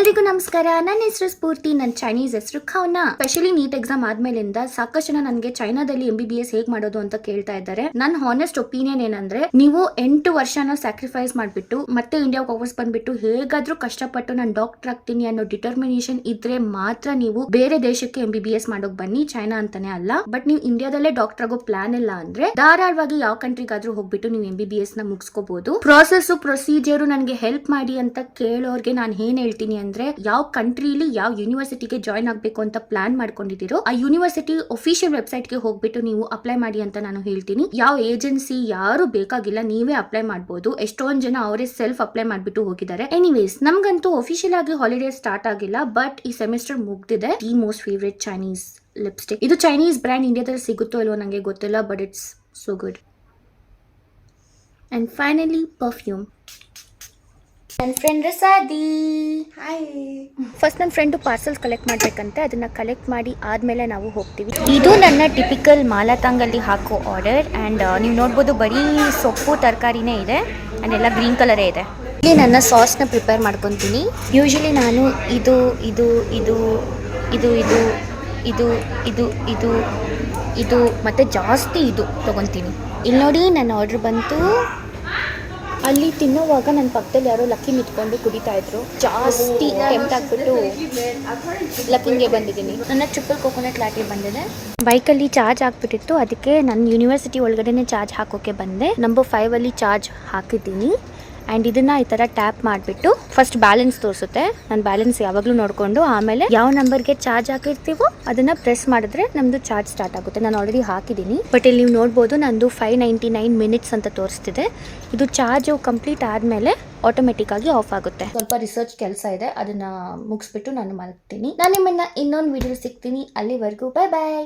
ಎಲ್ರಿಗೂ ನಮಸ್ಕಾರ. ನನ್ನ ಹೆಸರು ಸ್ಫೂರ್ತಿ. ನನ್ನ ಚೈನೀಸ್ ಹೆಸರು ಖೌನಾ. ಸ್ಪೆಷಲಿ ನೀಟ್ ಎಕ್ಸಾಮ್ ಆದ್ಮೇಲಿಂದ ಸಾಕಷ್ಟು ಜನ ನನಗೆ ಚೈನಾದಲ್ಲಿ MBBS ಹೇಗ್ ಮಾಡೋದು ಅಂತ ಕೇಳ್ತಾ ಇದ್ದಾರೆ. ನನ್ನ ಹಾನೆಸ್ಟ್ ಒಪಿನಿಯನ್ ಏನಂದ್ರೆ, ನೀವು 8 ವರ್ಷನ ಸ್ಯಾಕ್ರಿಫೈಸ್ ಮಾಡ್ಬಿಟ್ಟು ಮತ್ತೆ ಇಂಡಿಯಾಗೆ ವಾಪಸ್ ಬಂದ್ಬಿಟ್ಟು ಹೇಗಾದ್ರೂ ಕಷ್ಟಪಟ್ಟು ನಾನು ಡಾಕ್ಟರ್ ಆಗ್ತೀನಿ ಅನ್ನೋ ಡಿಟರ್ಮಿನೇಷನ್ ಇದ್ರೆ ಮಾತ್ರ ನೀವು ಬೇರೆ ದೇಶಕ್ಕೆ MBBS ಮಾಡೋಕ್ ಬನ್ನಿ. ಚೈನಾ ಅಂತಾನೆ ಅಲ್ಲ. ಬಟ್ ನೀವು ಇಂಡಿಯಾದಲ್ಲೇ ಡಾಕ್ಟರ್ ಆಗೋ ಪ್ಲಾನ್ ಇಲ್ಲ ಅಂದ್ರೆ ಧಾರಾಳವಾಗಿ ಯಾವ ಕಂಟ್ರಿಗಾದ್ರೂ ಹೋಗ್ಬಿಟ್ಟು ನೀವು MBBS ನ ಮುಗಿಸ್ಕೋಬಹುದು. ಪ್ರಾಸೆಸ್ ಪ್ರೊಸೀಜರ್ ನನಗೆ ಹೆಲ್ಪ್ ಮಾಡಿ ಅಂತ ಕೇಳೋರ್ಗೆ ನಾನು ಏನ್ ಹೇಳ್ತೀನಿ ಅಂದ್ರೆ, ಯಾವ ಕಂಟ್ರಿಲಿ ಯಾವ ಯೂನಿವರ್ಸಿಟಿಗೆ ಜಾಯ್ನ್ ಆಗ್ಬೇಕು ಅಂತ ಪ್ಲಾನ್ ಮಾಡ್ಕೊಂಡಿದ್ದೀರೋ ಆ ಯೂನಿವರ್ಸಿಟಿ ಅಫಿಷಿಯಲ್ ವೆಬ್ಸೈಟ್ ಗೆ ಹೋಗ್ಬಿಟ್ಟು ನೀವು ಅಪ್ಲೈ ಮಾಡಿ ಅಂತ ನಾನು ಹೇಳ್ತೀನಿ. ಯಾವ ಏಜೆನ್ಸಿ ಯಾರು ಬೇಕಾಗಿಲ್ಲ, ನೀವೇ ಅಪ್ಲೈ ಮಾಡಬಹುದು. ಎಷ್ಟೊಂದ್ ಜನ ಅವರೇ ಸೆಲ್ಫ್ ಅಪ್ಲೈ ಮಾಡ್ಬಿಟ್ಟು ಹೋಗಿದ್ದಾರೆ. ಎನಿವೇಸ್, ನಮ್ಗಂತೂ ಅಫಿಷಿಯಲ್ ಆಗಿ ಹಾಲಿಡೇ ಸ್ಟಾರ್ಟ್ ಆಗಿಲ್ಲ, ಬಟ್ ಈ ಸೆಮಿಸ್ಟರ್ ಮುಗ್ದಿದೆ. The most favourite Chinese lipstick. ಇದು ಚೈನೀಸ್ ಬ್ರ್ಯಾಂಡ್. ಇಂಡಿಯಾದಲ್ಲಿ ಸಿಗುತ್ತೋ ಇಲ್ವೋ ನಂಗೆ ಗೊತ್ತಿಲ್ಲ, but it's so good. And finally perfume. ನನ್ನ ಫ್ರೆಂಡ್ ರಸಾದಿ. ಹಾಯ್. ಫಸ್ಟ್ ನನ್ನ ಫ್ರೆಂಡು ಪಾರ್ಸಲ್ಸ್ ಕಲೆಕ್ಟ್ ಮಾಡಬೇಕಂತೆ. ಅದನ್ನ ಕಲೆಕ್ಟ್ ಮಾಡಿ ಆದಮೇಲೆ ನಾವು ಹೋಗ್ತೀವಿ. ಇದು ನನ್ನ ಟಿಪಿಕಲ್ ಮಾಲಾತಾಂಗಲ್ಲಿ ಹಾಕೋ ಆರ್ಡರ್. ಆ್ಯಂಡ್ ನೀವು ನೋಡ್ಬೋದು, ಬರೀ ಸೊಪ್ಪು ತರಕಾರಿನೇ ಇದೆ ಆ್ಯಂಡ್ ಎಲ್ಲ ಗ್ರೀನ್ ಕಲರೇ ಇದೆ. ಇಲ್ಲಿ ನನ್ನ ಸಾಸ್ನ ಪ್ರಿಪೇರ್ ಮಾಡ್ಕೊತೀನಿ. ಯೂಶಲಿ ನಾನು ಇದು ಇದು ಇದು ಇದು ಇದು ಇದು ಇದು ಇದು ಇದು ಮತ್ತು ಜಾಸ್ತಿ ಇದು ತೊಗೊತೀನಿ. ಇಲ್ಲಿ ನೋಡಿ, ನನ್ನ ಆರ್ಡ್ರ್ ಬಂತು. ಅಲ್ಲಿ ತಿನ್ನೋವಾಗ ನನ್ನ ಪಕ್ಕದಲ್ಲಿ ಯಾರೋ ಲಕ್ಕಿ ನಿಂತ್ಕೊಂಡು ಕುಡಿತಾ ಇದ್ರು. ಜಾಸ್ತಿ ಟೆಂಪ್ಟ್ ಆಗ್ಬಿಟ್ಟು ಲಕ್ಕಿಂಗೆ ಬಂದಿದ್ದೀನಿ. ನನ್ನ ಟ್ರಿಪಲ್ ಕೋಕೋನಟ್ ಲಾಟಿ ಬಂದಿದೆ. ಬೈಕಲ್ಲಿ ಚಾರ್ಜ್ ಹಾಕ್ಬಿಟ್ಟಿತ್ತು, ಅದಕ್ಕೆ ನನ್ನ ಯೂನಿವರ್ಸಿಟಿ ಒಳಗಡೆನೆ ಚಾರ್ಜ್ ಹಾಕೋಕೆ ಬಂದೆ. ನಂಬರ್ 5 ಅಲ್ಲಿ ಚಾರ್ಜ್ ಹಾಕಿದ್ದೀನಿ. ಆ್ಯಂಡ್ ಇದನ್ನು ಈ ಥರ ಟ್ಯಾಪ್ ಮಾಡಿಬಿಟ್ಟು ಫಸ್ಟ್ ಬ್ಯಾಲೆನ್ಸ್ ತೋರಿಸುತ್ತೆ. ನಾನು ಬ್ಯಾಲೆನ್ಸ್ ಯಾವಾಗಲೂ ನೋಡಿಕೊಂಡು ಆಮೇಲೆ ಯಾವ ನಂಬರ್ಗೆ ಚಾರ್ಜ್ ಹಾಕಿರ್ತೀವೋ ಅದನ್ನು ಪ್ರೆಸ್ ಮಾಡಿದ್ರೆ ನಮ್ಮದು ಚಾರ್ಜ್ ಸ್ಟಾರ್ಟ್ ಆಗುತ್ತೆ. ನಾನು ಆಲ್ರೆಡಿ ಹಾಕಿದ್ದೀನಿ, ಬಟ್ ಇಲ್ಲಿ ನೀವು ನೋಡ್ಬೋದು ನಂದು 599 ಮಿನಿಟ್ಸ್ ಅಂತ ತೋರಿಸ್ತಿದೆ. ಇದು ಚಾರ್ಜು ಕಂಪ್ಲೀಟ್ ಆದಮೇಲೆ ಆಟೋಮೆಟಿಕ್ಕಾಗಿ ಆಫ್ ಆಗುತ್ತೆ. ಸ್ವಲ್ಪ ರಿಸರ್ಚ್ ಕೆಲಸ ಇದೆ, ಅದನ್ನು ಮುಗಿಸ್ಬಿಟ್ಟು ನಾನು ಮಲಗ್ತೀನಿ. ನಾನು ನಿಮ್ಮನ್ನು ಇನ್ನೊಂದು ವಿಡಿಯೋ ಸಿಗ್ತೀನಿ. ಅಲ್ಲಿವರೆಗೂ ಬಾಯ್ ಬಾಯ್.